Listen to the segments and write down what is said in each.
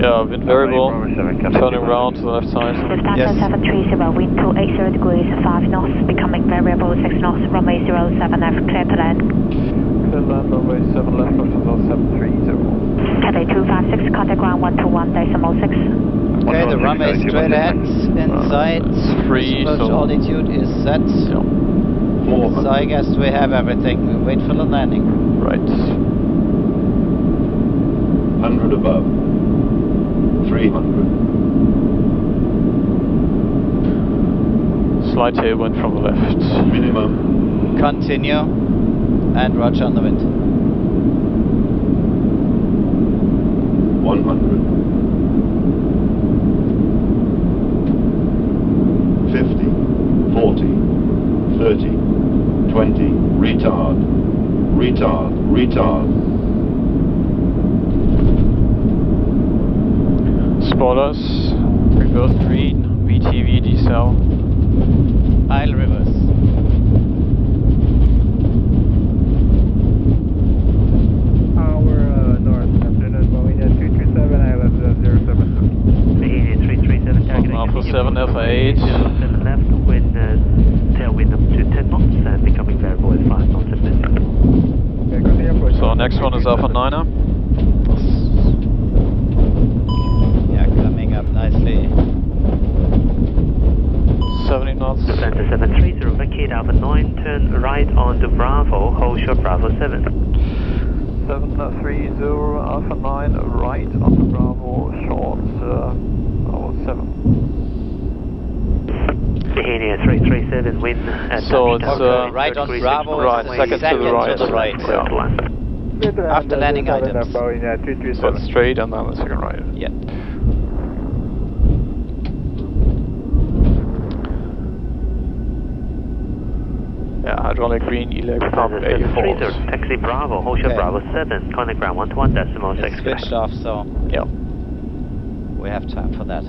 Yeah, wind variable, turning around to the left side. Lufthansa 730, wind 280 degrees, 5 knots, becoming variable 6 knots, runway 07 left, clear to land. Clear to land, runway 7 left, Lufthansa 730. Cathay 256, contact ground 121.6. Okay, the runway is straight ahead, inside, free, so altitude is set. Yeah. So I guess we have everything, we wait for the landing. Right. 100 above. 300. Slight tailwind from the left. Minimum. Continue, and roger on the wind. 100. 50. 40. 30. 20. Retard. Retard. Retard. Spoilers, reverse green, VTV decel. I'll reverse. Tower north, afternoon, Boeing 237, ILS 077. Behavior 337, target Alpha 7, Alpha 8. 7 left, wind, tailwind up to 10 knots and becoming variable at 5 knots at this. So next one is Alpha 9er. Coming up nicely. 70 knots. Lufthansa 730, vacate Alpha 9, turn right onto Bravo, hold short Bravo 7. 730, Alpha 9, right onto Bravo, short Bravo 7. Behavior 337, wind at So it's right on Bravo, right, second to the right. Yeah. After landing items. So it's straight and then the second right. Yeah. Yeah, hydraulic green, elect pump A4. Taxi Bravo, hold short Bravo 7, contact ground 121.6. It's switched off, so yeah, we have time for that.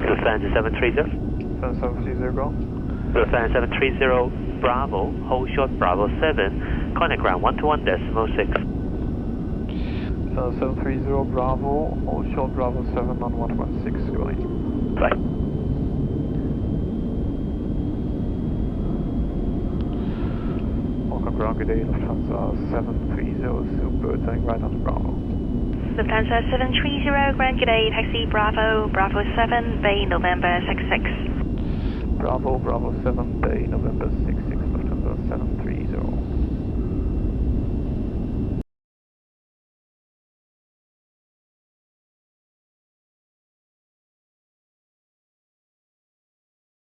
Lufthansa 730. Lufthansa 730, go. Lufthansa 730 Bravo, hold short Bravo 7, contact ground 121.6. 730 Bravo, hold short Bravo 7 on 116 going. Bye. Welcome ground, good day, Lufthansa 730 Super, turning right onto Bravo. Lufthansa 730, Grand good day, taxi Bravo, Bravo 7, Bay November 66. Bravo, Bravo 7, Bay November 66, Lufthansa 730.